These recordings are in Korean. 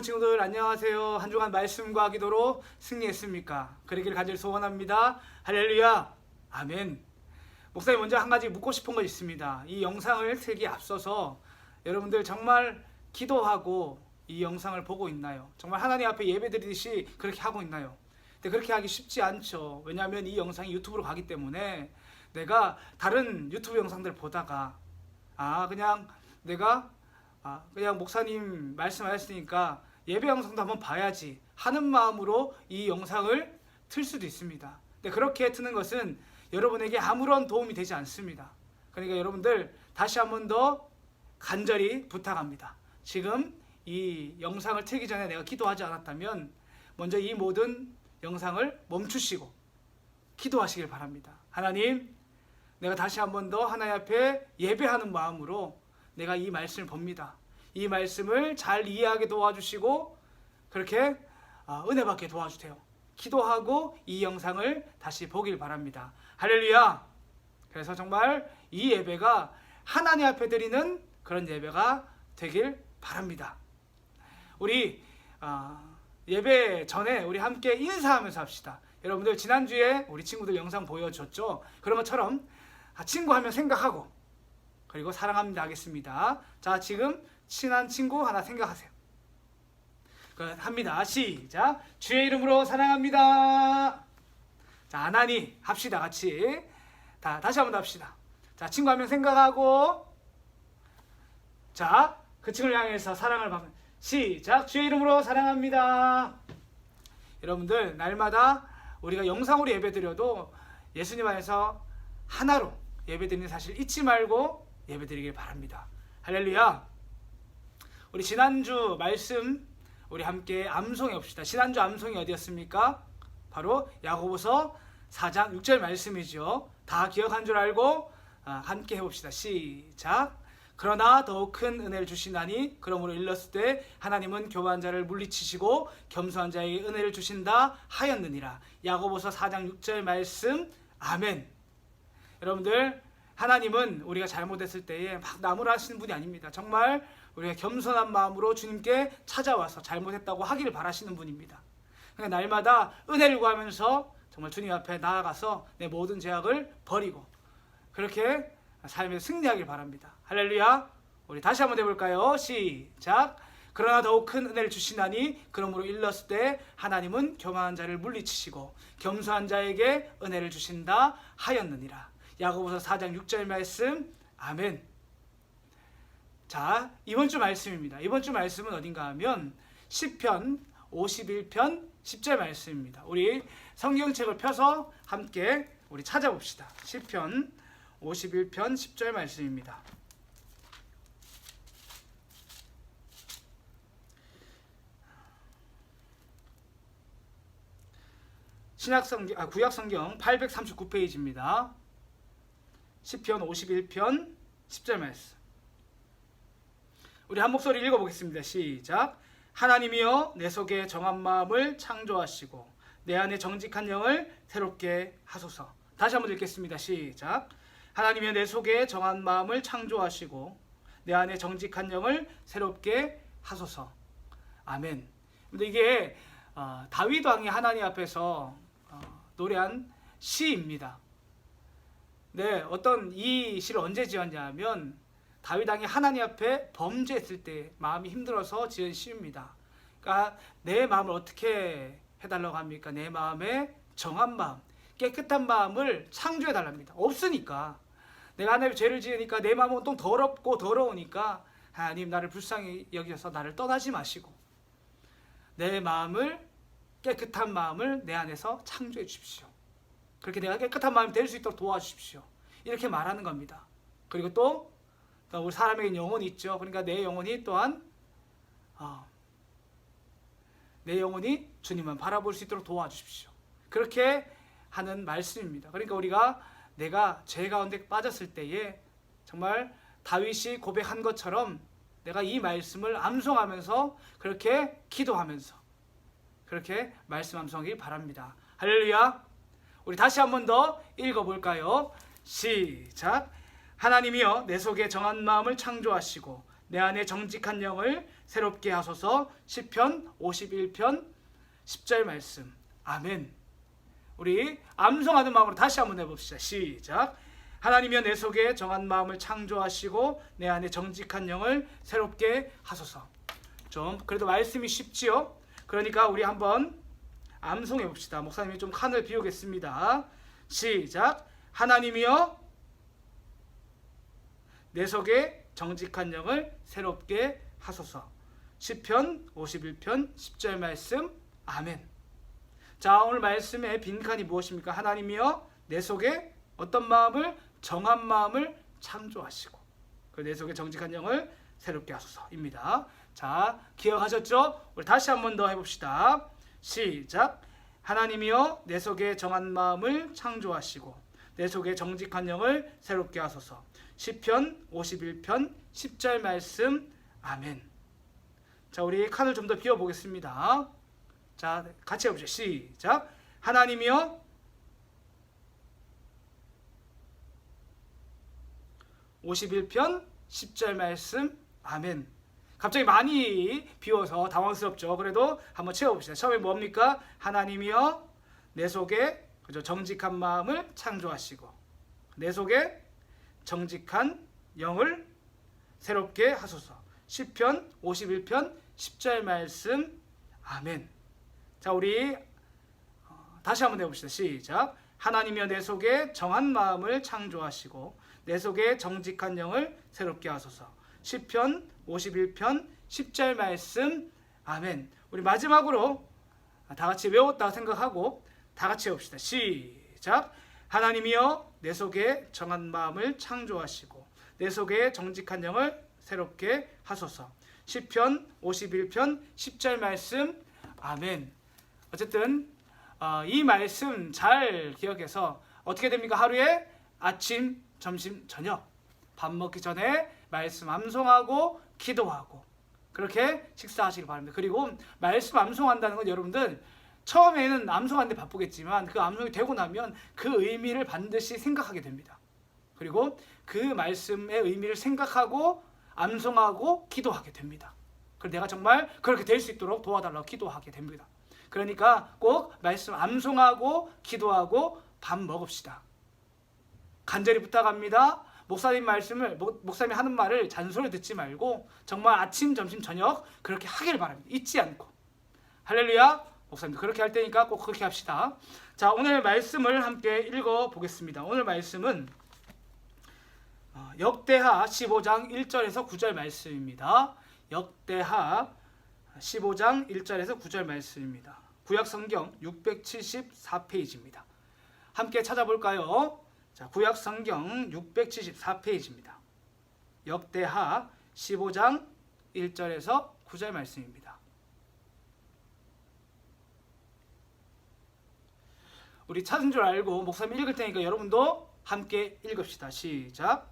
성도 친구들 안녕하세요. 한 주간 말씀과 기도로 승리했습니까? 그러기를 간절히 소원합니다. 할렐루야. 아멘. 목사님 먼저 한 가지 묻고 싶은 거 있습니다. 이 영상을 틀기 앞서서 여러분들 정말 기도하고 이 영상을 보고 있나요? 정말 하나님 앞에 예배드리듯이 그렇게 하고 있나요? 근데 그렇게 하기 쉽지 않죠. 왜냐하면 이 영상이 유튜브로 가기 때문에 내가 다른 유튜브 영상들 보다가 그냥 내가 그냥 목사님 말씀하셨으니까 예배 영상도 한번 봐야지 하는 마음으로 이 영상을 틀 수도 있습니다. 근데 그렇게 트는 것은 여러분에게 아무런 도움이 되지 않습니다. 그러니까 여러분들 다시 한번 더 간절히 부탁합니다. 지금 이 영상을 틀기 전에 내가 기도하지 않았다면 먼저 이 모든 영상을 멈추시고 기도하시길 바랍니다. 하나님, 내가 다시 한번 더 하나님 앞에 예배하는 마음으로 내가 이 말씀을 봅니다. 이 말씀을 잘 이해하게 도와주시고 그렇게 은혜 받게 도와주세요. 기도하고 이 영상을 다시 보길 바랍니다. 할렐루야. 그래서 정말 이 예배가 하나님 앞에 드리는 그런 예배가 되길 바랍니다. 우리 예배 전에 우리 함께 인사하면서 합시다. 여러분들 지난주에 우리 친구들 영상 보여줬죠? 그런 것처럼 친구 하면 생각하고 그리고 사랑합니다 하겠습니다. 자, 지금 친한 친구 하나 생각하세요. 합니다. 시작. 주의 이름으로 사랑합니다. 자, 아나니 합시다. 같이. 다시 한번 합시다. 자, 친구 한 명 생각하고 자, 그 친구를 향해서 사랑을 받으면 시작. 주의 이름으로 사랑합니다. 여러분들 날마다 우리가 영상으로 예배드려도 예수님 안에서 하나로 예배드리는 사실 잊지 말고 예배드리길 바랍니다. 할렐루야. 우리 지난주 말씀 우리 함께 암송해 봅시다. 지난주 암송이 어디였습니까? 바로 야고보서 4장 6절 말씀이죠. 다 기억한 줄 알고 함께 해봅시다. 시작. 그러나 더욱 큰 은혜를 주시나니 그러므로 일렀을 때 하나님은 교만한 자를 물리치시고 겸손한 자에게 은혜를 주신다 하였느니라. 야고보서 4장 6절 말씀. 아멘. 여러분들 하나님은 우리가 잘못했을 때에 막 나무라시는 분이 아닙니다. 정말 우리가 겸손한 마음으로 주님께 찾아와서 잘못했다고 하기를 바라시는 분입니다. 그러니까 날마다 은혜를 구하면서 정말 주님 앞에 나아가서 내 모든 죄악을 버리고 그렇게 삶에 승리하길 바랍니다. 할렐루야. 우리 다시 한번 해볼까요? 시작. 그러나 더욱 큰 은혜를 주시나니 그러므로 일렀을 때 하나님은 교만한 자를 물리치시고 겸손한 자에게 은혜를 주신다 하였느니라. 야고보서 4장 6절 말씀. 아멘. 자, 이번 주 말씀입니다. 이번 주 말씀은 어딘가 하면 시편 51편 10절 말씀입니다. 우리 성경책을 펴서 함께 우리 찾아봅시다. 시편 51편 10절 말씀입니다. 구약성경 839페이지입니다. 시편 51편 10절 말씀. 우리 한 목소리 읽어보겠습니다. 시작. 하나님이여 내 속에 정한 마음을 창조하시고 내 안에 정직한 영을 새롭게 하소서. 다시 한번 읽겠습니다. 시작. 하나님이여 내 속에 정한 마음을 창조하시고 내 안에 정직한 영을 새롭게 하소서. 아멘. 근데 이게 다윗 왕이 하나님 앞에서 노래한 시입니다. 네, 이 시를 언제 지었냐 하면 다윗 왕이 하나님 앞에 범죄했을 때 마음이 힘들어서 지은 시입니다. 그러니까 내 마음을 어떻게 해달라고 합니까? 내 마음에 정한 마음, 깨끗한 마음을 창조해 달랍니다. 없으니까 내가 하나님 죄를 지으니까 내 마음은 또 더럽고 더러우니까 하나님 나를 불쌍히 여기셔서 나를 떠나지 마시고 내 마음을 깨끗한 마음을 내 안에서 창조해 주십시오. 그렇게 내가 깨끗한 마음이 될 수 있도록 도와주십시오. 이렇게 말하는 겁니다. 그리고 또 우리 사람에게는 영혼이 있죠. 그러니까 내 영혼이 또한 내 영혼이 주님만 바라볼 수 있도록 도와주십시오. 그렇게 하는 말씀입니다. 그러니까 내가 죄 가운데 빠졌을 때에 정말 다윗이 고백한 것처럼 내가 이 말씀을 암송하면서 그렇게 기도하면서 그렇게 말씀 암송하기 바랍니다. 할렐루야. 우리 다시 한 번 더 읽어볼까요? 시작. 하나님이여 내 속에 정한 마음을 창조하시고 내 안에 정직한 영을 새롭게 하소서. 시편 51편 10절 말씀. 아멘. 우리 암송하는 마음으로 다시 한번 해봅시다. 시작. 하나님이여 내 속에 정한 마음을 창조하시고 내 안에 정직한 영을 새롭게 하소서. 좀 그래도 말씀이 쉽지요? 그러니까 우리 한번 암송해 봅시다. 목사님이 좀 칸을 비우겠습니다. 시작. 하나님이여 내 속에 정직한 영을 새롭게 하소서. 시편 51편 10절 말씀. 아멘. 자, 오늘 말씀의 빈칸이 무엇입니까? 하나님이여 내 속에 어떤 마음을? 정한 마음을 창조하시고 내 속에 정직한 영을 새롭게 하소서입니다. 자, 기억하셨죠? 우리 다시 한 번 더 해봅시다. 시작. 하나님이여 내 속에 정한 마음을 창조하시고 내 속에 정직한 영을 새롭게 하소서. 시편 51편 10절 말씀. 아멘. 자, 우리 칸을 좀 더 비워보겠습니다. 자, 같이 해보죠. 시작. 하나님이여 51편 10절 말씀. 아멘. 갑자기 많이 비워서 당황스럽죠. 그래도 한번 채워봅시다. 처음에 뭡니까? 하나님이여 내 속에 정직한 마음을 창조하시고 내 속에 정직한 영을 새롭게 하소서. 시편 51편 10절 말씀. 아멘. 자, 우리 다시 한번 해봅시다. 시작. 하나님이여 내 속에 정한 마음을 창조하시고 내 속에 정직한 영을 새롭게 하소서. 시편 51편 10절 말씀. 아멘. 우리 마지막으로 다 같이 외웠다고 생각하고 다 같이 해봅시다. 시작. 하나님이여 내 속에 정한 마음을 창조하시고 내 속에 정직한 영을 새롭게 하소서. 시편 51편 10절 말씀. 아멘. 어쨌든 이 말씀 잘 기억해서 어떻게 됩니까? 하루에 아침, 점심, 저녁 밥 먹기 전에 말씀 암송하고 기도하고 그렇게 식사하시기 바랍니다. 그리고 말씀 암송한다는 건 여러분들 처음에는 암송하는데 바쁘겠지만 그 암송이 되고 나면 그 의미를 반드시 생각하게 됩니다. 그리고 그 말씀의 의미를 생각하고 암송하고 기도하게 됩니다. 그래서 내가 정말 그렇게 될 수 있도록 도와달라고 기도하게 됩니다. 그러니까 꼭 말씀 암송하고 기도하고 밥 먹읍시다. 간절히 부탁합니다. 목사님 말씀을 목사님이 하는 말을 잔소리 듣지 말고 정말 아침, 점심, 저녁 그렇게 하길 바랍니다. 잊지 않고. 할렐루야. 목사님 그렇게 할 테니까 꼭 그렇게 합시다. 자, 오늘 말씀을 함께 읽어 보겠습니다. 오늘 말씀은 역대하 15장 1절에서 9절 말씀입니다. 역대하 15장 1절에서 9절 말씀입니다. 구약성경 674페이지입니다. 함께 찾아볼까요? 자, 구약성경 674페이지입니다. 역대하 15장 1절에서 9절 말씀입니다. 우리 찾은 줄 알고 목사님 읽을 테니까 여러분도 함께 읽읍시다. 시작.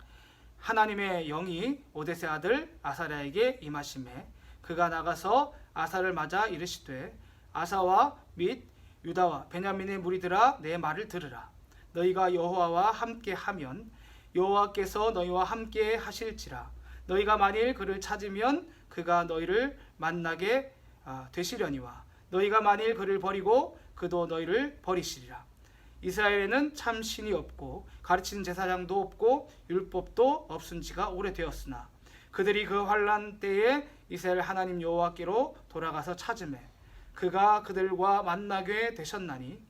하나님의 영이 오뎃의 아들 아사랴에게 임하시매 그가 나가서 아사를 맞아 이르시되 아사와 및 유다와 베냐민의 무리들아 내 말을 들으라. 너희가 여호와와 함께 하면 여호와께서 너희와 함께 하실지라. 너희가 만일 그를 찾으면 그가 너희를 만나게 되시려니와 너희가 만일 그를 버리고 그도 너희를 버리시리라. 이스라엘에는 참 신이 없고 가르치는 제사장도 없고 율법도 없은 지가 오래되었으나 그들이 그 환난 때에 이스라엘 하나님 여호와께로 돌아가서 찾으매 그가 그들과 만나게 되셨나니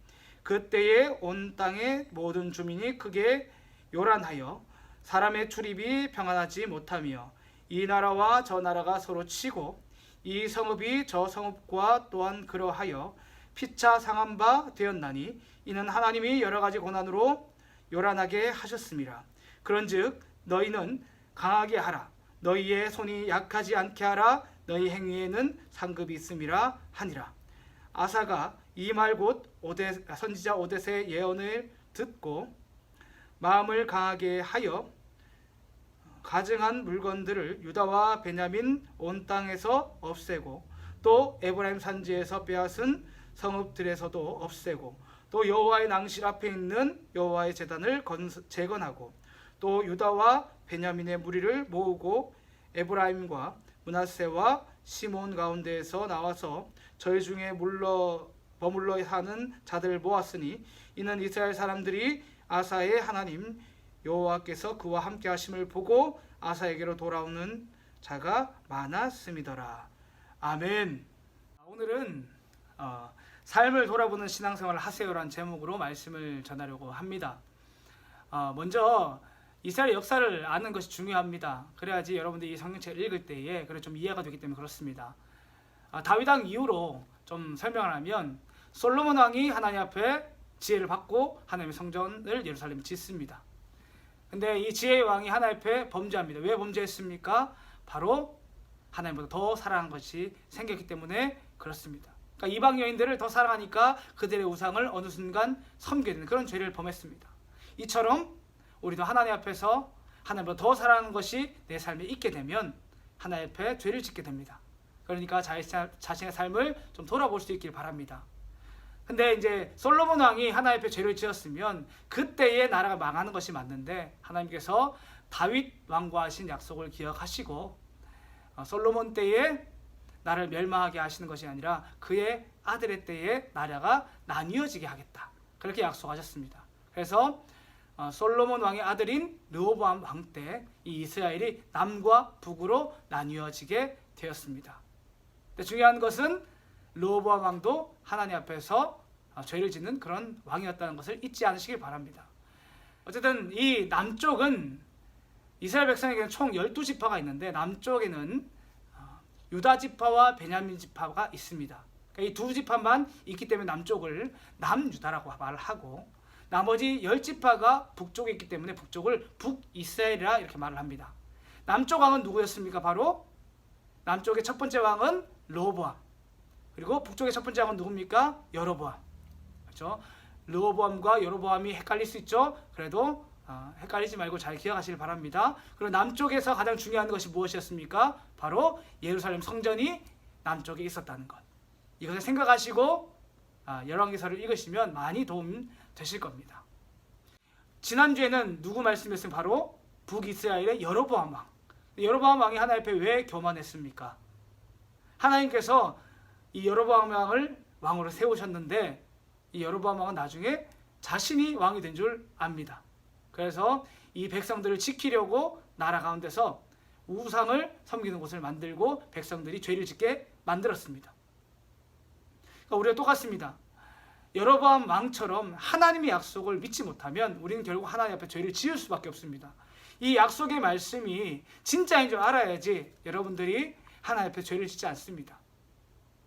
그때에 온 땅의 모든 주민이 크게 요란하여 사람의 출입이 평안하지 못하며 이 나라와 저 나라가 서로 치고 이 성읍이 저 성읍과 또한 그러하여 피차 상한 바 되었나니 이는 하나님이 여러 가지 고난으로 요란하게 하셨습니다. 그런즉 너희는 강하게 하라. 너희의 손이 약하지 않게 하라. 너희 행위에는 상급이 있음이라 하니라. 아사가 이 말 곧 선지자 오뎃의 예언을 듣고 마음을 강하게 하여 가증한 물건들을 유다와 베냐민 온 땅에서 없애고 또 에브라임 산지에서 빼앗은 성읍들에서도 없애고 또 여호와의 낭실 앞에 있는 여호와의 제단을 재건하고 또 유다와 베냐민의 무리를 모으고 에브라임과 므낫세와 시몬 가운데에서 나와서 저희 중에 머물러 사는 자들을 모았으니 이는 이스라엘 사람들이 아사의 하나님 여호와께서 그와 함께 하심을 보고 아사에게로 돌아오는 자가 많았음이더라. 아멘. 오늘은 삶을 돌아보는 신앙생활을 하세요라는 제목으로 말씀을 전하려고 합니다. 먼저 이스라엘 역사를 아는 것이 중요합니다. 그래야지 여러분들이 이 성경책을 읽을 때에 그래 좀 이해가 되기 때문에 그렇습니다. 다윗 왕 이후로 좀 설명을 하면 솔로몬 왕이 하나님 앞에 지혜를 받고 하나님의 성전을 예루살렘에 짓습니다. 근데 이 지혜의 왕이 하나님 앞에 범죄합니다. 왜 범죄했습니까? 바로 하나님보다 더 사랑한 것이 생겼기 때문에 그렇습니다. 그러니까 이방 여인들을 더 사랑하니까 그들의 우상을 어느 순간 섬기게 되는 그런 죄를 범했습니다. 이처럼 우리도 하나님 앞에서 하나님보다 더 사랑하는 것이 내 삶에 있게 되면 하나님 앞에 죄를 짓게 됩니다. 그러니까 자신의 삶을 좀 돌아볼 수 있길 바랍니다. 근데 이제 솔로몬 왕이 하나님 앞에 죄를 지었으면 그때의 나라가 망하는 것이 맞는데 하나님께서 다윗 왕과 하신 약속을 기억하시고 솔로몬 때에 나라를 멸망하게 하시는 것이 아니라 그의 아들의 때에 나라가 나뉘어지게 하겠다. 그렇게 약속하셨습니다. 그래서 솔로몬 왕의 아들인 르호보암 왕 때 이 이스라엘이 남과 북으로 나뉘어지게 되었습니다. 근데 중요한 것은 르호보암 왕도 하나님 앞에서 죄를 짓는 그런 왕이었다는 것을 잊지 않으시길 바랍니다. 어쨌든 이 남쪽은 이스라엘 백성에게는 총 12지파가 있는데 남쪽에는 유다 지파와 베냐민 지파가 있습니다. 그러니까 이 두 지파만 있기 때문에 남쪽을 남유다라고 말을 하고 나머지 10지파가 북쪽에 있기 때문에 북쪽을 북이스라엘이라 이렇게 말을 합니다. 남쪽 왕은 누구였습니까? 바로 남쪽의 첫 번째 왕은 르호보암. 그리고 북쪽의 첫 번째 왕은 누굽니까? 여로보암. 그렇죠? 르호보암과 여로보암이 헷갈릴 수 있죠. 그래도 헷갈리지 말고 잘 기억하시길 바랍니다. 그리고 남쪽에서 가장 중요한 것이 무엇이었습니까? 바로 예루살렘 성전이 남쪽에 있었다는 것. 이것을 생각하시고 열왕기서를 읽으시면 많이 도움 되실 겁니다. 지난주에는 누구 말씀이었으면 바로 북이스라엘의 여로보암 왕. 여로보암 왕이 하나님 앞에 왜 교만했습니까? 하나님께서 이 여로보암 왕을 왕으로 세우셨는데 이 여로보암 왕은 나중에 자신이 왕이 된 줄 압니다. 그래서 이 백성들을 지키려고 나라 가운데서 우상을 섬기는 곳을 만들고 백성들이 죄를 짓게 만들었습니다. 그러니까 우리가 똑같습니다. 여로보암 왕처럼 하나님의 약속을 믿지 못하면 우리는 결국 하나님 앞에 죄를 지을 수밖에 없습니다. 이 약속의 말씀이 진짜인 줄 알아야지 여러분들이 하나님 앞에 죄를 짓지 않습니다.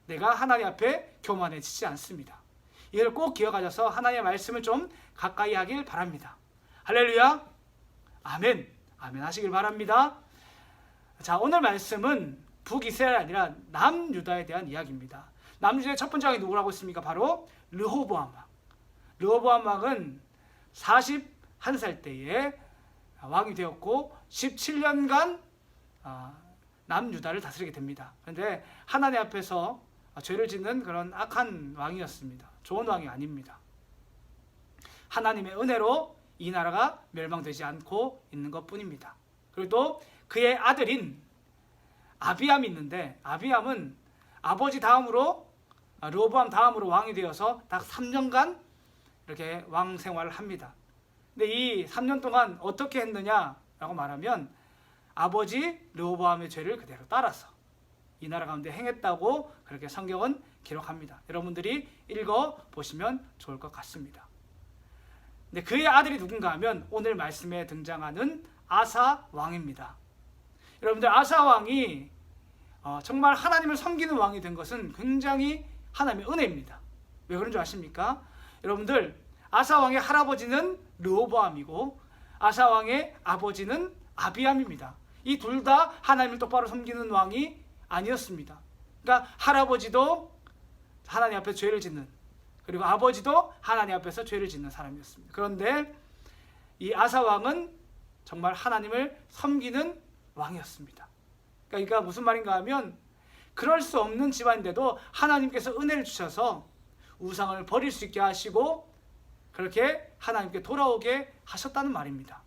내가 하나님 앞에 교만해지지 않습니다. 이걸 꼭 기억하셔서 하나님의 말씀을 좀 가까이 하길 바랍니다. 할렐루야, 아멘, 아멘 하시길 바랍니다. 자, 오늘 말씀은 북이스라엘 아니라 남유다에 대한 이야기입니다. 남유다의 첫 번째 왕이 누구라고 했습니까? 바로 르호보암 왕. 르호보암 왕은 41살 때에 왕이 되었고 17년간 남유다를 다스리게 됩니다. 그런데 하나님 앞에서 죄를 짓는 그런 악한 왕이었습니다. 좋은 왕이 아닙니다. 하나님의 은혜로 이 나라가 멸망되지 않고 있는 것뿐입니다. 그리고 또 그의 아들인 아비암이 있는데 아비암은 아버지 다음으로 르호보암 다음으로 왕이 되어서 딱 3년간 이렇게 왕 생활을 합니다. 근데 이 3년 동안 어떻게 했느냐라고 말하면 아버지 르호보암의 죄를 그대로 따라서 이 나라 가운데 행했다고 그렇게 성경은 기록합니다. 여러분들이 읽어보시면 좋을 것 같습니다. 근데 그의 아들이 누군가 하면 오늘 말씀에 등장하는 아사 왕입니다. 여러분들 아사 왕이 정말 하나님을 섬기는 왕이 된 것은 굉장히 하나님의 은혜입니다. 왜 그런 줄 아십니까? 여러분들 아사 왕의 할아버지는 르호보암이고 아사 왕의 아버지는 아비암입니다. 이 둘 다 하나님을 똑바로 섬기는 왕이 아니었습니다. 그러니까 할아버지도 하나님 앞에 죄를 짓는, 그리고 아버지도 하나님 앞에서 죄를 짓는 사람이었습니다. 그런데 이 아사 왕은 정말 하나님을 섬기는 왕이었습니다. 그러니까 무슨 말인가 하면 그럴 수 없는 집안인데도 하나님께서 은혜를 주셔서 우상을 버릴 수 있게 하시고 그렇게 하나님께 돌아오게 하셨다는 말입니다.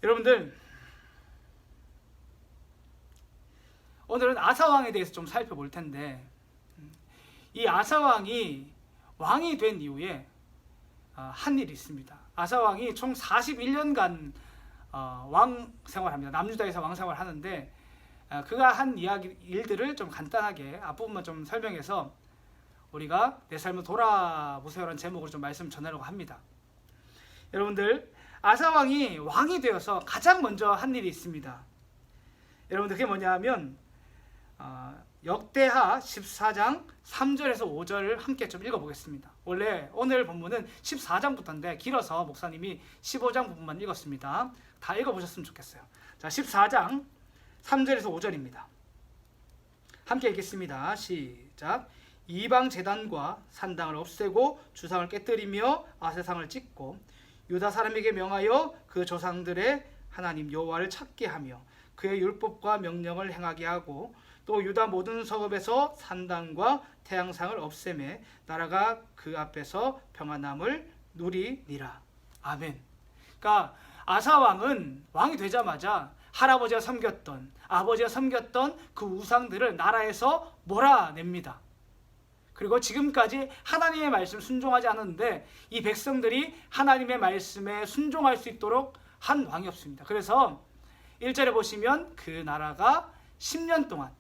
여러분들 오늘은 아사왕에 대해서 좀 살펴볼 텐데, 이 아사왕이 왕이 된 이후에 한 일이 있습니다. 아사왕이 총 41년간 왕 생활합니다. 남유다에서 왕 생활하는데, 그가 한 일들을 좀 간단하게 앞부분만 좀 설명해서 우리가 내 삶을 돌아보세요라는 제목으로 좀 말씀 전하려고 합니다. 여러분들, 아사왕이 왕이 되어서 가장 먼저 한 일이 있습니다. 여러분들, 그게 뭐냐 하면 역대하 14장 3절에서 5절을 함께 좀 읽어보겠습니다. 원래 오늘 본문은 14장부터인데 길어서 목사님이 15장 부분만 읽었습니다. 다 읽어보셨으면 좋겠어요. 자, 14장 3절에서 5절입니다. 함께 읽겠습니다. 시작. 이방 제단과 산당을 없애고 주상을 깨뜨리며 아세상을 찍고 유다 사람에게 명하여 그 조상들의 하나님 여호와를 찾게 하며 그의 율법과 명령을 행하게 하고 또 유다 모든 성읍에서 산당과 태양상을 없애매 나라가 그 앞에서 평안함을 누리니라. 아멘. 그러니까 아사왕은 왕이 되자마자 할아버지가 섬겼던, 아버지가 섬겼던 그 우상들을 나라에서 몰아냅니다. 그리고 지금까지 하나님의 말씀 순종하지 않았는데 이 백성들이 하나님의 말씀에 순종할 수 있도록 한 왕이었습니다. 그래서 1절에 보시면 그 나라가 10년 동안,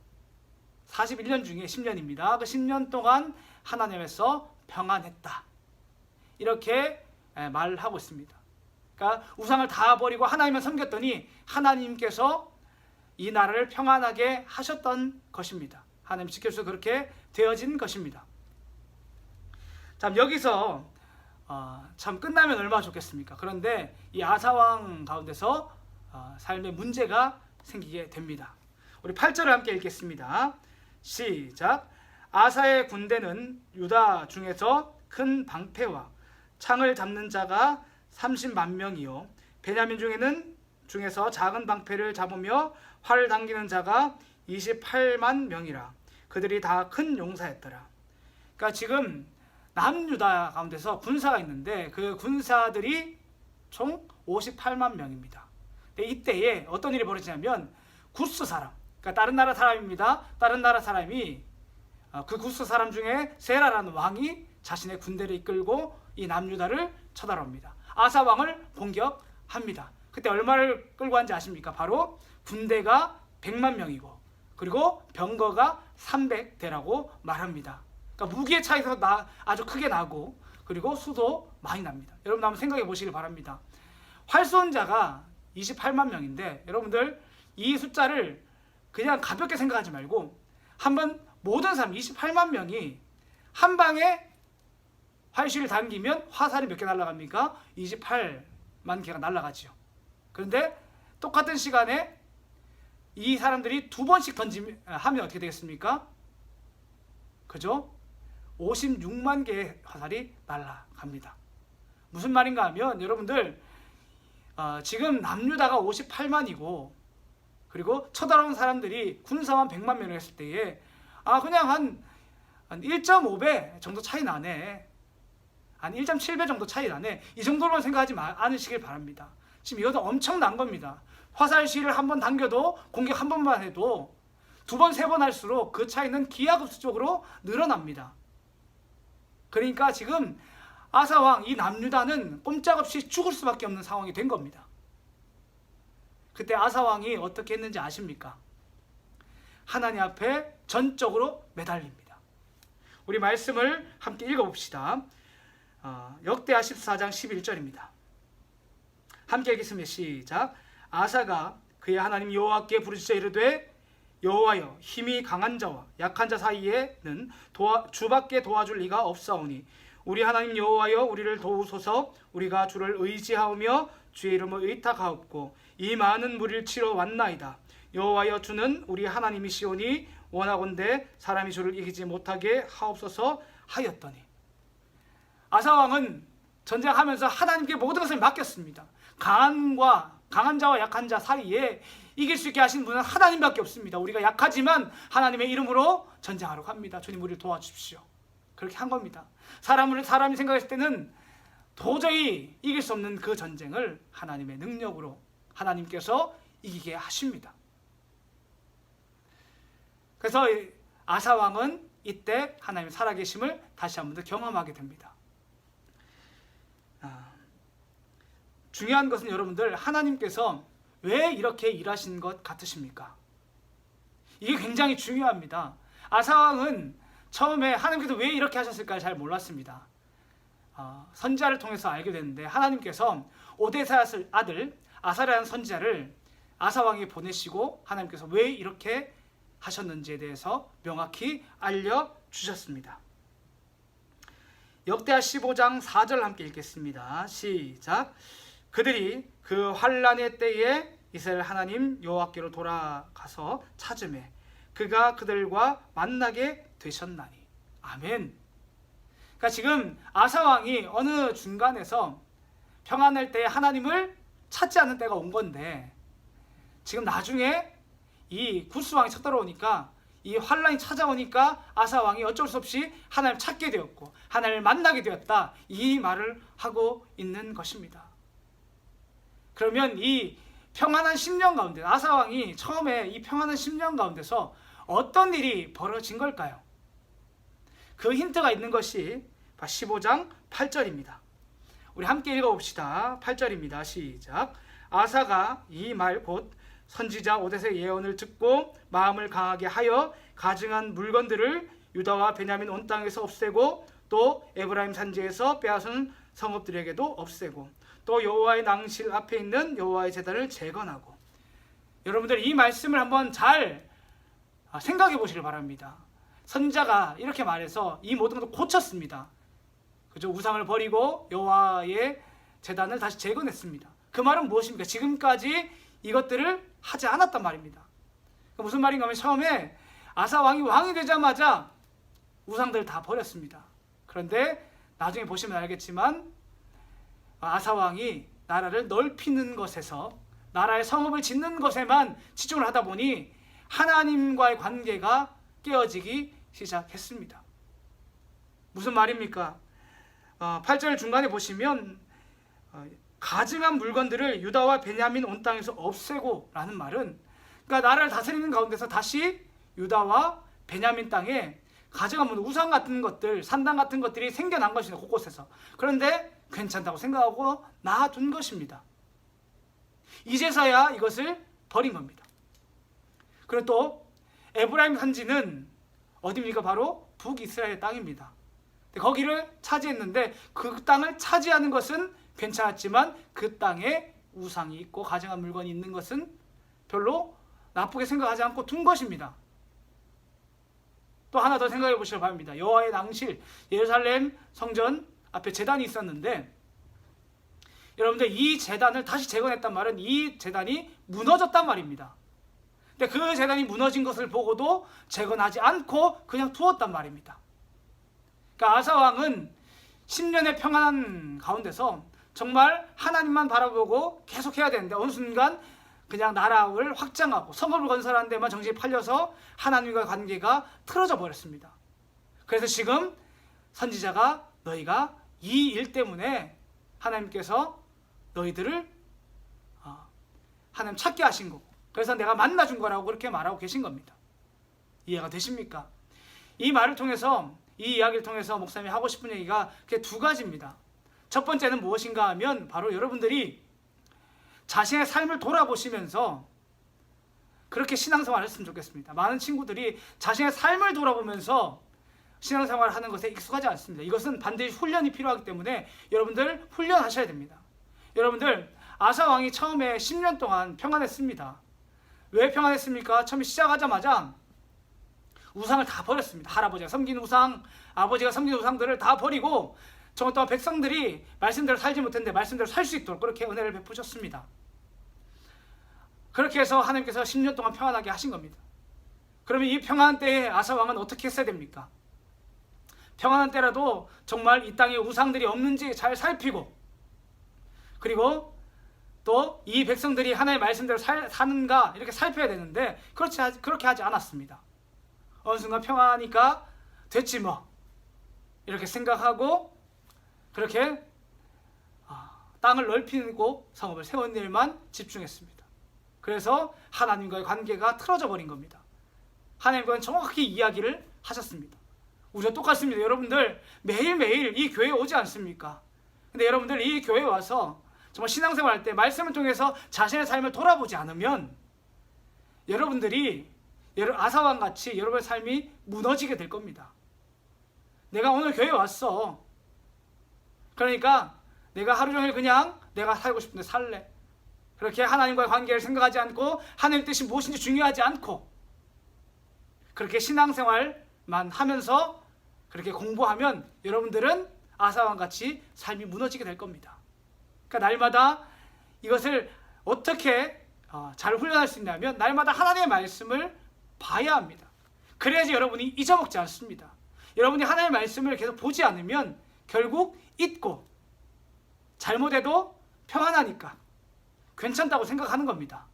41년 중에 10년입니다. 그 10년 동안 하나님에서 평안했다. 이렇게 말하고 있습니다. 그러니까 우상을 다 버리고 하나님을 섬겼더니 하나님께서 이 나라를 평안하게 하셨던 것입니다. 하나님 지켜주셔서 그렇게 되어진 것입니다. 참, 여기서 참 끝나면 얼마나 좋겠습니까? 그런데 이 아사왕 가운데서 삶의 문제가 생기게 됩니다. 우리 8절을 함께 읽겠습니다. 시작. 아사의 군대는 유다 중에서 큰 방패와 창을 잡는 자가 30만 명이요 베냐민 중에서 작은 방패를 잡으며 활을 당기는 자가 28만 명이라. 그들이 다 큰 용사였더라. 그러니까 지금 남유다 가운데서 군사가 있는데 그 군사들이 총 58만 명입니다. 근데 이때에 어떤 일이 벌어지냐면 구스 사람, 그러니까 다른 나라 사람입니다. 다른 나라 사람이 그 구스 사람 중에 세라라는 왕이 자신의 군대를 이끌고 이 남유다를 쳐들어옵니다. 아사 왕을 공격합니다. 그때 얼마를 끌고 왔는지 아십니까? 바로 군대가 100만 명이고 그리고 병거가 300대라고 말합니다. 그러니까 무기의 차이도 아주 크게 나고 그리고 수도 많이 납니다. 여러분 한번 생각해 보시길 바랍니다. 활 쏜 자가 28만 명인데 여러분들 이 숫자를 그냥 가볍게 생각하지 말고 한번 모든 사람 28만 명이 한 방에 활실을 당기면 화살이 몇 개 날아갑니까? 28만 개가 날아가죠. 그런데 똑같은 시간에 이 사람들이 두 번씩 하면 어떻게 되겠습니까? 그죠? 56만 개의 화살이 날아갑니다. 무슨 말인가 하면 여러분들 지금 남유다가 58만이고 그리고 쳐들어온 사람들이 군사만 100만 명을 했을 때에 그냥 한 1.5배 정도 차이 나네, 한 1.7배 정도 차이 나네, 이 정도로만 생각하지 않으시길 바랍니다. 지금 이것도 엄청난 겁니다. 화살실을 한 번 당겨도 공격 한 번만 해도 두 번, 세 번 할수록 그 차이는 기하급수적으로 늘어납니다. 그러니까 지금 아사왕, 이 남유다는 꼼짝없이 죽을 수밖에 없는 상황이 된 겁니다. 그때 아사왕이 어떻게 했는지 아십니까? 하나님 앞에 전적으로 매달립니다. 우리 말씀을 함께 읽어봅시다. 역대하 14장 11절입니다. 함께 읽겠습니다. 시작. 아사가 그의 하나님 여호와께 부르짖어 이르되 여호와여, 힘이 강한 자와 약한 자 사이에는 주밖에 도와줄 리가 없사오니 우리 하나님 여호와여, 우리를 도우소서. 우리가 주를 의지하오며 주의 이름을 의탁하옵고 이 많은 무리를 치러 왔나이다. 여호와여, 주는 우리 하나님이시오니 원하건대 사람이 주를 이기지 못하게 하옵소서 하였더니. 아사왕은 전쟁하면서 하나님께 모든 것을 맡겼습니다. 강한 자와 약한 자 사이에 이길 수 있게 하신 분은 하나님밖에 없습니다. 우리가 약하지만 하나님의 이름으로 전쟁하러 갑니다. 주님, 우리를 도와주십시오. 그렇게 한 겁니다. 사람이 생각했을 때는 도저히 이길 수 없는 그 전쟁을 하나님의 능력으로 하나님께서 이기게 하십니다. 그래서 아사 왕은 이때 하나님의 살아계심을 다시 한 번 더 경험하게 됩니다. 중요한 것은 여러분들, 하나님께서 왜 이렇게 일하신 것 같으십니까? 이게 굉장히 중요합니다. 아사 왕은 처음에 하나님께서 왜 이렇게 하셨을까 잘 몰랐습니다. 선지자를 통해서 알게 됐는데, 하나님께서 오데사의 아들 아사라는 선지자를 아사 왕이 보내시고 하나님께서 왜 이렇게 하셨는지에 대해서 명확히 알려주셨습니다. 역대하 15장 4절 함께 읽겠습니다. 시작. 그들이 그 환난의 때에 이스라엘 하나님 여호와께로 돌아가서 찾으매 그가 그들과 만나게 되셨나니. 아멘. 그러니까 지금 아사 왕이 어느 중간에서 평안할 때에 하나님을 찾지 않는 때가 온 건데, 지금 나중에 이 구스 왕이 쳐들어오니까, 이 환란이 찾아오니까 아사 왕이 어쩔 수 없이 하나님을 찾게 되었고 하나님을 만나게 되었다, 이 말을 하고 있는 것입니다. 그러면 이 평안한 10년 가운데, 아사 왕이 처음에 이 평안한 10년 가운데서 어떤 일이 벌어진 걸까요? 그 힌트가 있는 것이 15장 8절입니다. 우리 함께 읽어봅시다. 8절입니다. 시작. 아사가 이 말 곧 선지자 오데스의 예언을 듣고 마음을 강하게 하여 가증한 물건들을 유다와 베냐민 온 땅에서 없애고, 또 에브라임 산지에서 빼앗은 성읍들에게도 없애고, 또 여호와의 낭실 앞에 있는 여호와의 제단을 재건하고. 여러분들, 이 말씀을 한번 잘 생각해 보시길 바랍니다. 선지자가 이렇게 말해서 이 모든 것을 고쳤습니다. 그죠? 우상을 버리고 여호와의 제단을 다시 재건했습니다. 그 말은 무엇입니까? 지금까지 이것들을 하지 않았단 말입니다. 무슨 말인가 하면, 처음에 아사 왕이 왕이 되자마자 우상들을 다 버렸습니다. 그런데 나중에 보시면 알겠지만 아사 왕이 나라를 넓히는 것에서, 나라의 성읍을 짓는 것에만 집중을 하다 보니 하나님과의 관계가 깨어지기 시작했습니다. 무슨 말입니까? 8절 중간에 보시면 가증한 물건들을 유다와 베냐민 온 땅에서 없애고 라는 말은, 그러니까 나라를 다스리는 가운데서 다시 유다와 베냐민 땅에 가증한 우상 같은 것들, 산당 같은 것들이 생겨난 것입니다. 곳곳에서. 그런데 괜찮다고 생각하고 놔둔 것입니다. 이제서야 이것을 버린 겁니다. 그리고 또 에브라임 산지는 어디입니까? 바로 북이스라엘 땅입니다. 거기를 차지했는데, 그 땅을 차지하는 것은 괜찮았지만 그 땅에 우상이 있고 가증한 물건이 있는 것은 별로 나쁘게 생각하지 않고 둔 것입니다. 또 하나 더 생각해 보시길 바랍니다. 여호와의 낭실, 예루살렘 성전 앞에 제단이 있었는데, 여러분들, 이 제단을 다시 재건했단 말은 이 제단이 무너졌단 말입니다. 근데 그 제단이 무너진 것을 보고도 재건하지 않고 그냥 두었단 말입니다. 그러니까 아사 왕은 10년의 평안한 가운데서 정말 하나님만 바라보고 계속 해야 되는데, 어느 순간 그냥 나라를 확장하고 성읍을 건설하는 데만 정신이 팔려서 하나님과 관계가 틀어져 버렸습니다. 그래서 지금 선지자가, 너희가 이 일 때문에 하나님께서 너희들을 하나님 찾게 하신 거고, 그래서 내가 만나준 거라고 그렇게 말하고 계신 겁니다. 이해가 되십니까? 이 말을 통해서, 이 이야기를 통해서 목사님이 하고 싶은 얘기가 그게 두 가지입니다. 첫 번째는 무엇인가 하면, 바로 여러분들이 자신의 삶을 돌아보시면서 그렇게 신앙생활을 했으면 좋겠습니다. 많은 친구들이 자신의 삶을 돌아보면서 신앙생활을 하는 것에 익숙하지 않습니다. 이것은 반드시 훈련이 필요하기 때문에 여러분들 훈련하셔야 됩니다. 여러분들, 아사 왕이 처음에 10년 동안 평안했습니다. 왜 평안했습니까? 처음에 시작하자마자 우상을 다 버렸습니다. 할아버지가 섬긴 우상, 아버지가 섬긴 우상들을 다 버리고 정말 또 백성들이 말씀대로 살지 못했는데 말씀대로 살 수 있도록 그렇게 은혜를 베푸셨습니다. 그렇게 해서 하나님께서 10년 동안 평안하게 하신 겁니다. 그러면 이 평안한 때에 아사 왕은 어떻게 했어야 됩니까? 평안한 때라도 정말 이 땅에 우상들이 없는지 잘 살피고, 그리고 또 이 백성들이 하나님의 말씀대로 사는가 이렇게 살펴야 되는데, 그렇게 하지 않았습니다. 어느 순간 평안하니까 됐지 뭐 이렇게 생각하고 그렇게 땅을 넓히고 성읍을 세우는 일만 집중했습니다. 그래서 하나님과의 관계가 틀어져 버린 겁니다. 하나님과는 정확히 이야기를 하셨습니다. 우리가 똑같습니다. 여러분들 매일매일 이 교회에 오지 않습니까? 근데 여러분들 이 교회에 와서 정말 신앙생활 할 때 말씀을 통해서 자신의 삶을 돌아보지 않으면 여러분들이 아사왕 같이 여러분의 삶이 무너지게 될 겁니다. 내가 오늘 교회에 왔어. 그러니까 내가 하루 종일 그냥 내가 살고 싶은데 살래. 그렇게 하나님과의 관계를 생각하지 않고 하나님의 뜻이 무엇인지 중요하지 않고 그렇게 신앙생활만 하면서 그렇게 공부하면 여러분들은 아사왕 같이 삶이 무너지게 될 겁니다. 그러니까 날마다 이것을 어떻게 잘 훈련할 수 있냐면 날마다 하나님의 말씀을 봐야 합니다. 그래야지 여러분이 잊어먹지 않습니다. 여러분이 하나님의 말씀을 계속 보지 않으면 결국 잊고 잘못해도 평안하니까 괜찮다고 생각하는 겁니다.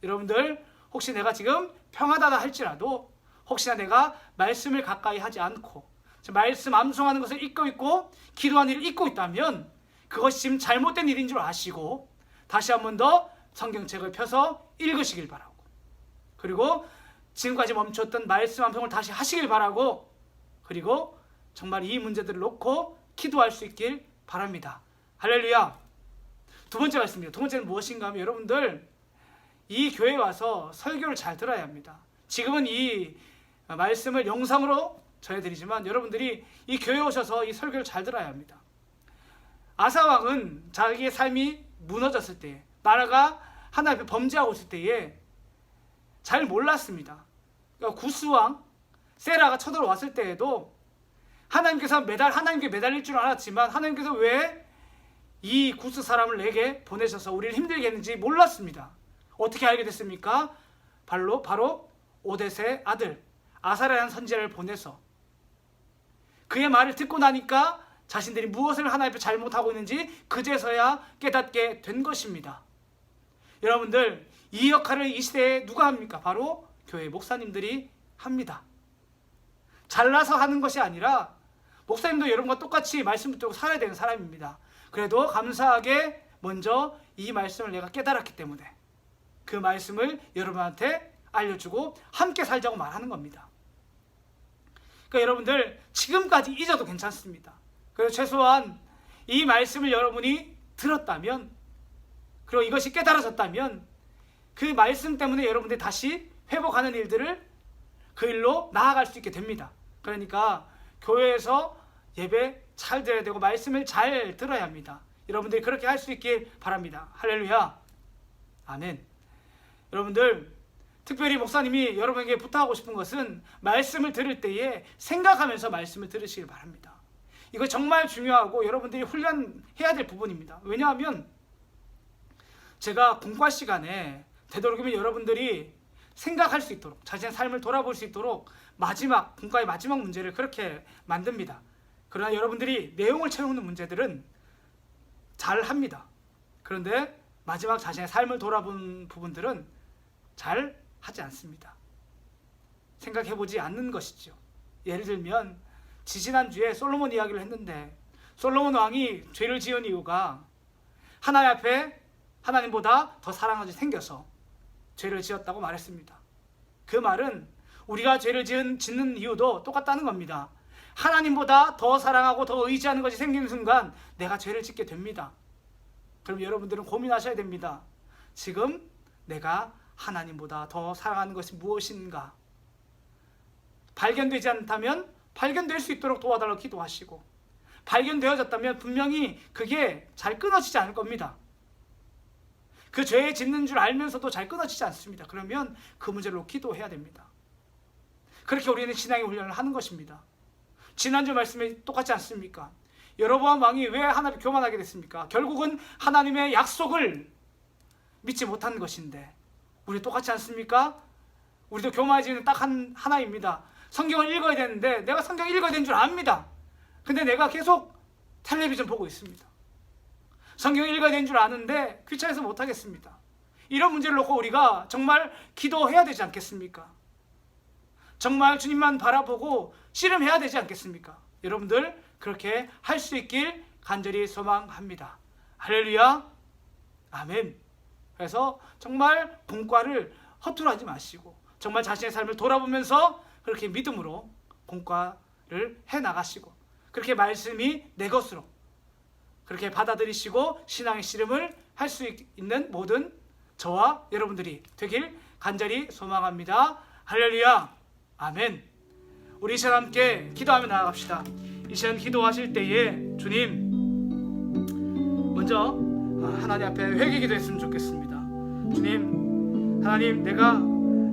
여러분들 혹시 내가 지금 평안하다 할지라도 혹시나 내가 말씀을 가까이 하지 않고 말씀 암송하는 것을 잊고 있고 기도하는 일을 잊고 있다면 그것이 지금 잘못된 일인 줄 아시고 다시 한 번 더 성경책을 펴서 읽으시길 바라고 그리고 지금까지 멈췄던 말씀 암송을 다시 하시길 바라고 그리고 정말 이 문제들을 놓고 기도할 수 있길 바랍니다. 할렐루야. 두 번째 말씀입니다. 두 번째는 무엇인가 하면 여러분들 이 교회에 와서 설교를 잘 들어야 합니다. 지금은 이 말씀을 영상으로 전해드리지만 여러분들이 이 교회에 오셔서 이 설교를 잘 들어야 합니다. 아사왕은 자기의 삶이 무너졌을 때 나라가 하나님 앞에 범죄하고 있을 때에 잘 몰랐습니다. 그러니까 구스왕 세라가 쳐들어왔을 때에도 하나님께 매달릴 줄 알았지만 하나님께서 왜 이 구스 사람을 내게 보내셔서 우리를 힘들게 했는지 몰랐습니다. 어떻게 알게 됐습니까? 바로 오뎃의 아들 아사랴라는 선지자를 보내서 그의 말을 듣고 나니까 자신들이 무엇을 하나님 앞에 잘못하고 있는지 그제서야 깨닫게 된 것입니다. 여러분들 이 역할을 이 시대에 누가 합니까? 바로 교회 목사님들이 합니다. 잘나서 하는 것이 아니라 목사님도 여러분과 똑같이 말씀 붙들고 살아야 되는 사람입니다. 그래도 감사하게 먼저 이 말씀을 내가 깨달았기 때문에 그 말씀을 여러분한테 알려주고 함께 살자고 말하는 겁니다. 그러니까 여러분들 지금까지 잊어도 괜찮습니다. 그래서 최소한 이 말씀을 여러분이 들었다면 그리고 이것이 깨달아졌다면 그 말씀 때문에 여러분들이 다시 회복하는 일들을 그 일로 나아갈 수 있게 됩니다. 그러니까 교회에서 예배 잘 드려야 되고 말씀을 잘 들어야 합니다. 여러분들이 그렇게 할 수 있길 바랍니다. 할렐루야. 아멘. 여러분들 특별히 목사님이 여러분에게 부탁하고 싶은 것은 말씀을 들을 때에 생각하면서 말씀을 들으시길 바랍니다. 이거 정말 중요하고 여러분들이 훈련해야 될 부분입니다. 왜냐하면 제가 공과 시간에 되도록이면 여러분들이 생각할 수 있도록 자신의 삶을 돌아볼 수 있도록 공과의 마지막 문제를 그렇게 만듭니다. 그러나 여러분들이 내용을 채우는 문제들은 잘 합니다. 그런데 마지막 자신의 삶을 돌아본 부분들은 잘 하지 않습니다. 생각해보지 않는 것이죠. 예를 들면 지지난주에 솔로몬 이야기를 했는데 솔로몬 왕이 죄를 지은 이유가 하나님 앞에 하나님보다 더 사랑하게 생겨서 죄를 지었다고 말했습니다. 그 말은 우리가 죄를 짓는 이유도 똑같다는 겁니다. 하나님보다 더 사랑하고 더 의지하는 것이 생기는 순간 내가 죄를 짓게 됩니다. 그럼 여러분들은 고민하셔야 됩니다. 지금 내가 하나님보다 더 사랑하는 것이 무엇인가? 발견되지 않다면 발견될 수 있도록 도와달라고 기도하시고 발견되어졌다면 분명히 그게 잘 끊어지지 않을 겁니다. 그 죄에 짓는 줄 알면서도 잘 끊어지지 않습니다. 그러면 그 문제로 기도해야 됩니다. 그렇게 우리는 신앙의 훈련을 하는 것입니다. 지난주 말씀에 똑같지 않습니까? 여로보암 왕이 왜 하나님 교만하게 됐습니까? 결국은 하나님의 약속을 믿지 못한 것인데 우리 똑같지 않습니까? 우리도 교만해지는 딱 하나입니다. 성경을 읽어야 되는데 내가 성경을 읽어야 되는 줄 압니다. 근데 내가 계속 텔레비전 보고 있습니다. 성경을 읽어야 되는 줄 아는데 귀찮아서 못하겠습니다. 이런 문제를 놓고 우리가 정말 기도해야 되지 않겠습니까? 정말 주님만 바라보고 씨름해야 되지 않겠습니까? 여러분들 그렇게 할 수 있길 간절히 소망합니다. 할렐루야. 아멘. 그래서 정말 공과를 허투루 하지 마시고 정말 자신의 삶을 돌아보면서 그렇게 믿음으로 공과를 해나가시고 그렇게 말씀이 내 것으로 그렇게 받아들이시고 신앙의 씨름을 할 수 있는 모든 저와 여러분들이 되길 간절히 소망합니다. 할렐루야. 아멘. 우리 이 시간 함께 기도하며 나아갑시다. 이 시간 기도하실 때에 주님 먼저 하나님 앞에 회개 기도했으면 좋겠습니다. 주님, 하나님, 내가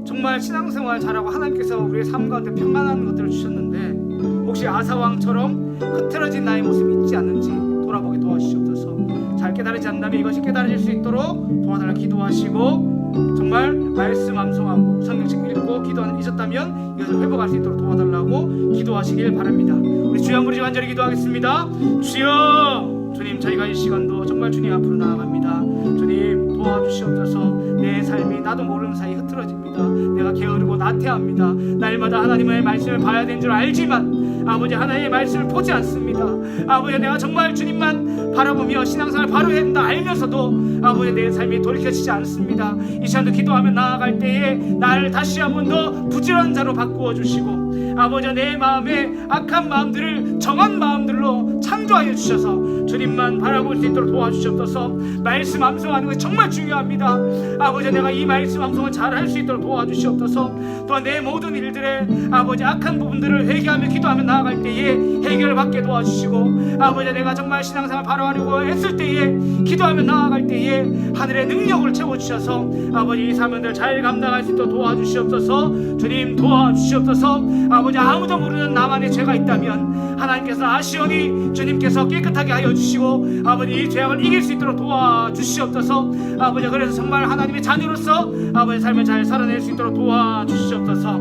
정말 신앙생활 잘하고 하나님께서 우리의 삶 가운데 평안한 것들을 주셨는데 혹시 아사왕처럼 흐트러진 나의 모습이 있지 않는지 돌아보게 도와주시옵소서. 잘 깨달으지 않는다면 이것이 깨달아질 수 있도록 도와달라 기도하시고 정말 말씀 암송하고 성경책 읽고 기도하는 잊었다면 이것을 회복할 수 있도록 도와달라고 기도하시길 바랍니다. 우리 주여 한번 간절히 기도하겠습니다. 주여, 주님, 저희가 이 시간도 정말 주님 앞으로 나아갑니다. 주님 도와주시옵소서. 내 삶이 나도 모르는 사이 흐트러집니다. 내가 게으르고 나태합니다. 날마다 하나님의 말씀을 봐야 되는 줄 알지만 아버지 하나님의 말씀을 보지 않습니다. 아버지 내가 정말 주님만 바라보며 신앙생활 바로 해야 된다 알면서도 아버지 내 삶이 돌이켜지지 않습니다. 이 시간도 기도하며 나아갈 때에 나를 다시 한 번 더 부지런한 자로 바꾸어 주시고 아버지 내 마음에 악한 마음들을 정한 마음들로 창조하여 주셔서 주님만 바라볼 수 있도록 도와주시옵소서. 말씀 암송하는 것이 정말 중요합니다. 아버지 내가 이 말씀 암송을 잘 할 수 있도록 도와주시옵소서. 또한 내 모든 일들의 아버지 악한 부분들을 회개하며 기도하며 나아갈 때에 해결을 받게 도와주시고 아버지 내가 정말 신앙생활 바로 하려고 했을 때에 기도하며 나아갈 때에 하늘의 능력을 채워주셔서 아버지 이 사명들 잘 감당할 수 있도록 도와주시옵소서. 주님 도와주시옵소서. 아버지 아무도 모르는 나만의 죄가 있다면 하나님께서 아시오니 주님께서 깨끗하게 하여 주시고 아버지 이 죄악을 이길 수 있도록 도와주시옵소서. 아버지 그래서 정말 하나님의 자녀로서 아버지 삶을 잘 살아낼 수 있도록 도와주시옵소서.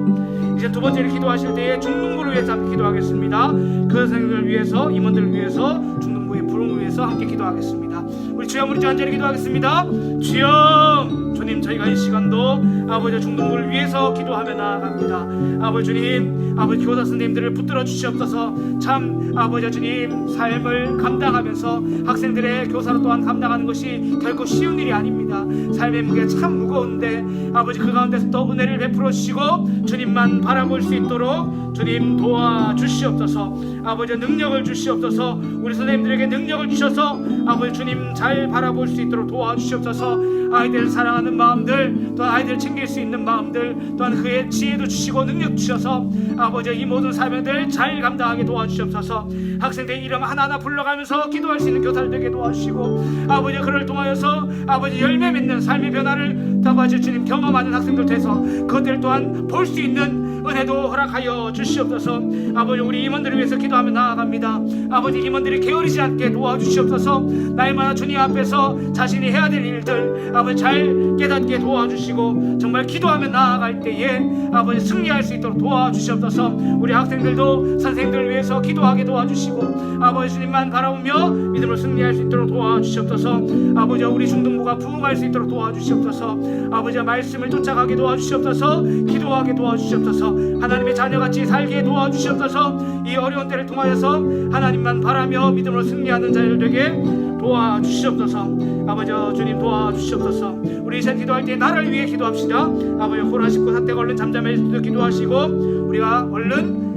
이제 두 번째로 기도하실 때에 중등부를 위해서 함께 기도하겠습니다. 그 선생님을 위해서 임원들을 위해서 중등부의 부흥을 위해서 함께 기도하겠습니다. 우리 주여 우리 간절히 기도하겠습니다. 주여, 주님 저희가 이 시간도 아버지 중등부를 위해서 기도하며 나아갑니다. 아버지 주님, 아버지 교사 선생님들을 붙들어 주시옵소서. 참 아버지 주님 삶을 감당하면서 학생들의 교사로 또한 감당하는 것이 결코 쉬운 일이 아닙니다. 삶의 무게 참 무거운데 아버지 그 가운데서 또 은혜를 베풀어 주시고 주님만 바라볼 수 있도록 주님 도와주시옵소서. 아버지 능력을 주시옵소서. 우리 선생님들에게 능력을 주셔서 아버지 주님 잘 바라볼 수 있도록 도와주시옵소서. 아이들을 사랑하는 마음들, 또한 아이들을 챙길 수 있는 마음들, 또한 그의 지혜도 주시고 능력 주셔서 아버지 이 모든 사명들 잘 감당하게 도와주시옵소서. 학생들 이름 하나하나 불러가면서 기도할 수 있는 교사를 되게 도와주시고 아버지 그를 통하여서 아버지 열매 맺는 삶의 변화를 아버지 주님 경험하는 학생들 돼서 그들 또한 볼 수 있는 은혜도 허락하여 주시옵소서. 아버지 우리 임원들을 위해서 기도하며 나아갑니다. 아버지 임원들이 게으르지 않게 도와주시옵소서. 날마다 주님 앞에서 자신이 해야 될 일들 아버지 잘 깨닫게 도와주시고 정말 기도하며 나아갈 때에 아버지 승리할 수 있도록 도와주시옵소서. 우리 학생들도 선생님들을 위해서 기도하게 도와주시고 아버지 주님만 바라보며 믿음으로 승리할 수 있도록 도와주시옵소서. 아버지 우리 중등부가 부흥할 수 있도록 도와주시옵소서. 아버지의 말씀을 쫓아가게 도와주시옵소서. 기도하게 도와주시옵소서. 하나님의 자녀같이 살게 도와주시옵소서. 이 어려운 때를 통하여서 하나님만 바라며 믿음으로 승리하는 자들 되게 도와주시옵소서. 아버지 주님 도와주시옵소서. 우리 이제 기도할 때 나라를 위해 기도합시다. 아버지 코로나19 사태가 얼른 잠잠해질 기도하시고 우리가 얼른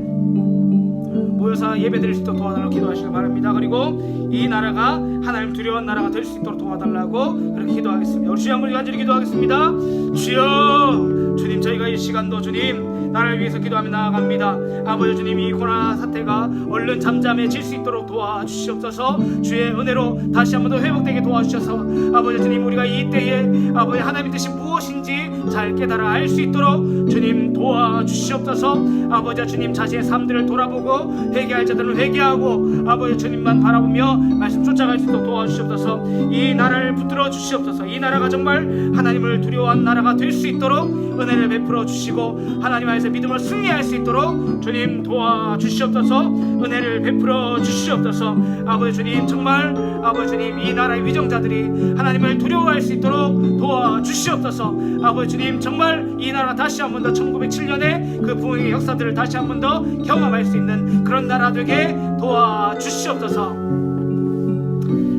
모여서 예배드릴 수 있도록 도와달라고 기도하시기 바랍니다. 그리고 이 나라가 하나님 두려운 나라가 될 수 있도록 도와달라고 그렇게 기도하겠습니다. 우리 주여 한번 간절히 기도하겠습니다. 주여, 주님 저희가 이 시간도 주님 나라를 위해서 기도하며 나아갑니다. 아버지 주님 이 코로나 사태가 얼른 잠잠해질 수 있도록 도와주시옵소서. 주의 은혜로 다시 한 번 더 회복되게 도와주셔서 아버지 주님 우리가 이 때에 아버지 하나님의 뜻이 무엇인지 잘 깨달아 알 수 있도록 주님 도와주시옵소서. 아버지 주님 자신의 삶들을 돌아보고 회개할 자들은 회개하고 아버지 주님만 바라보며 말씀 쫓아갈 수 있도록 도와주시옵소서. 이 나라를 붙들어 주시옵소서. 이 나라가 정말 하나님을 두려워하는 나라가 될 수 있도록 은혜를 베풀어 주시고 하나님 안에서 믿음을 승리할 수 있도록 주님 도와주시옵소서. 은혜를 베풀어 주시옵소서. 아버지 주님 정말 아버지 주님 이 나라의 위정자들이 하나님을 두려워할 수 있도록 도와주시옵소서. 아버지 주님 정말 이 나라 다시 한 번 더 1907년의 그 부흥의 역사들을 다시 한 번 더 경험할 수 있는 그런 나라 되게 도와주시옵소서.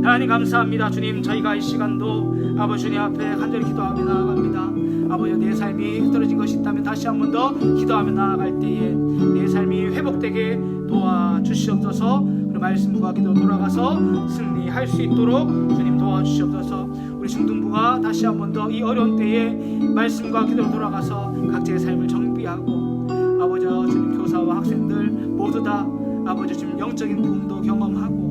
하나님 감사합니다. 주님 저희가 이 시간도 아버지 주님 앞에 간절히 기도하며 나아갑니다. 아버지 내 삶이 흐트러진 것이 있다면 다시 한 번 더 기도하며 나아갈 때에 내 삶이 회복되게 도와주시옵소서. 그리고 말씀과 기도 돌아가서 승리할 수 있도록 주님 도와주시옵소서. 우리 중등부가 다시 한 번 더 이 어려운 때에 말씀과 기도로 돌아가서 각자의 삶을 정비하고 아버지 주님 교사와 학생들 모두 다 아버지 주님 영적인 부흥도 경험하고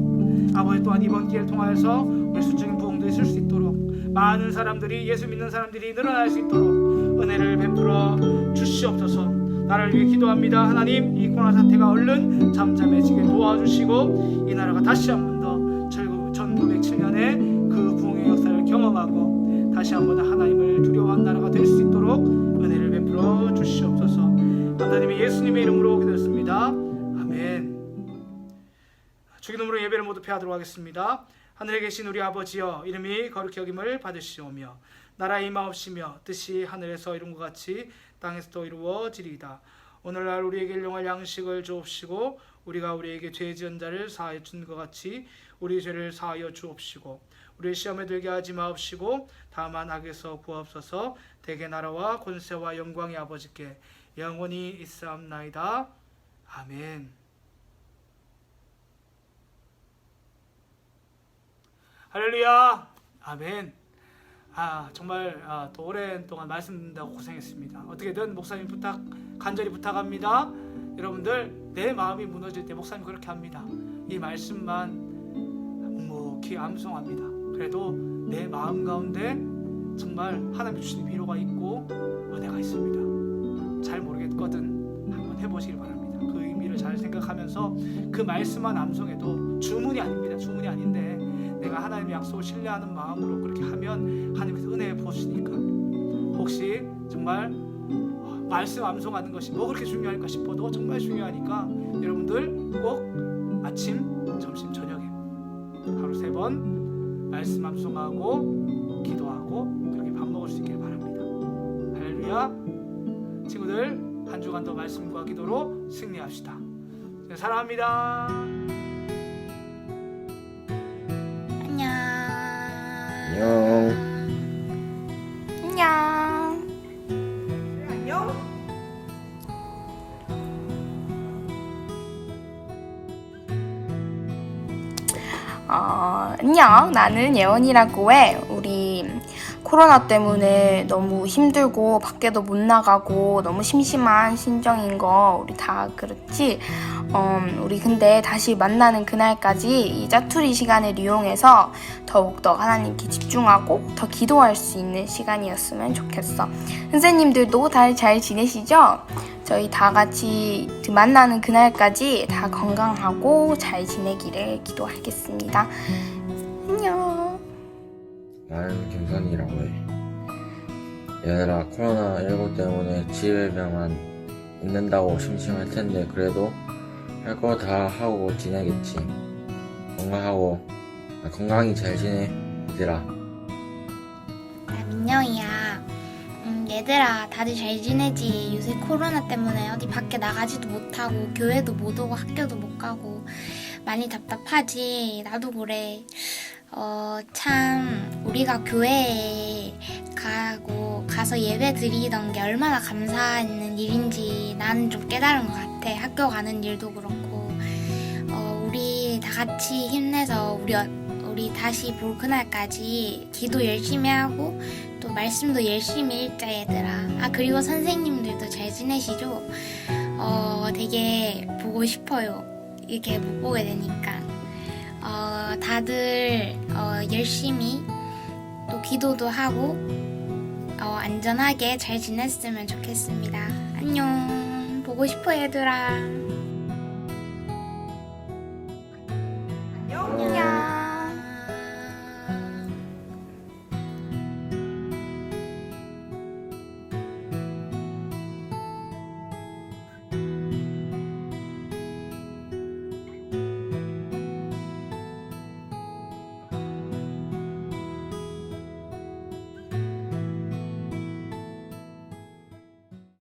아버지 또한 이번 기회를 통하여서 우리 수적인 부흥도 있을 수 있도록 많은 사람들이 예수 믿는 사람들이 늘어날 수 있도록 은혜를 베풀어 주시옵소서. 나라를 위해 기도합니다. 하나님, 이 코로나 사태가 얼른 잠잠해지게 도와주시고 이 나라가 다시 한 번 더 1907년에 그 부흥의 역사를 경험하고 다시 한 번 더 하나님을 두려워하는 나라가 될 수 있도록 은혜를 베풀어 주시옵소서. 하나님의 예수님의 이름으로 기도했습니다. 아멘. 주기도문으로 예배를 모두 폐하도록 하겠습니다. 하늘에 계신 우리 아버지여, 이름이 거룩히 여김을 받으시오며 나라의 임하옵시며 뜻이 하늘에서 이룬 것 같이 땅에서도 이루어지리이다. 오늘날 우리에게 일용할 양식을 주옵시고 우리가 우리에게 죄 지은 자를 사하여 준 것 같이 우리 죄를 사하여 주옵시고 우리의 시험에 들게 하지 마옵시고 다만 악에서 구하옵소서. 대개 나라와 권세와 영광이 아버지께 영원히 있사옵나이다. 아멘. 할렐루야. 아멘. 정말 또 오랜 동안 말씀 듣는다고 고생했습니다. 어떻게든 목사님 간절히 부탁합니다. 여러분들, 내 마음이 무너질 때 목사님 그렇게 합니다. 이 말씀만 묵묵히 암송합니다. 그래도 내 마음 가운데 정말 하나님 주시는 위로가 있고 은혜가 있습니다. 잘 모르겠거든 한번 해보시길 바랍니다. 그 의미를 잘 생각하면서 그 말씀만 암송해도 주문이 아닙니다. 주문이 아닌데 내가 하나님의 약속을 신뢰하는 마음으로 그렇게 하면 하나님께서 은혜 부어주시니까 혹시 정말 말씀 암송하는 것이 뭐 그렇게 중요할까 싶어도 정말 중요하니까 여러분들 꼭 아침, 점심, 저녁에 하루 3번 말씀 암송하고 기도하고 그렇게 밥 먹을 수 있길 바랍니다. 할렐루야. 친구들, 한 주간 더 말씀과 기도로 승리합시다. 사랑합니다. 안녕. 안녕. 나는 예원이라고 해. 우리 코로나 때문에 너무 힘들고 밖에도 못 나가고 너무 심심한 심정인 거 우리 다 그렇지? 우리 근데 다시 만나는 그날까지 이 짜투리 시간을 이용해서 더욱더 하나님께 집중하고 더 기도할 수 있는 시간이었으면 좋겠어. 선생님들도 다 잘 지내시죠? 저희 다 같이 만나는 그날까지 다 건강하고 잘 지내기를 기도하겠습니다. 안녕. 나는 김선이라고 해. 얘들아, 코로나19 때문에 집에만 있는다고 심심할 텐데 그래도 할 거 다 하고 지내겠지. 건강히 잘 지내, 얘들아. 나 민영이야. 얘들아, 다들 잘 지내지? 요새 코로나 때문에 어디 밖에 나가지도 못하고 교회도 못 오고 학교도 못 가고 많이 답답하지? 나도 그래. 참 우리가 교회에 가서 예배 드리던 게 얼마나 감사한 일인지 나는 좀 깨달은 것 같아. 학교 가는 일도 그렇고 우리 다 같이 힘내서 우리 다시 볼 그날까지 기도 열심히 하고 또 말씀도 열심히 읽자, 얘들아. 그리고 선생님들도 잘 지내시죠? 되게 보고 싶어요. 이렇게 못 보게 되니까. 다들 열심히 또 기도도 하고 안전하게 잘 지냈으면 좋겠습니다. 안녕. 보고 싶어, 얘들아.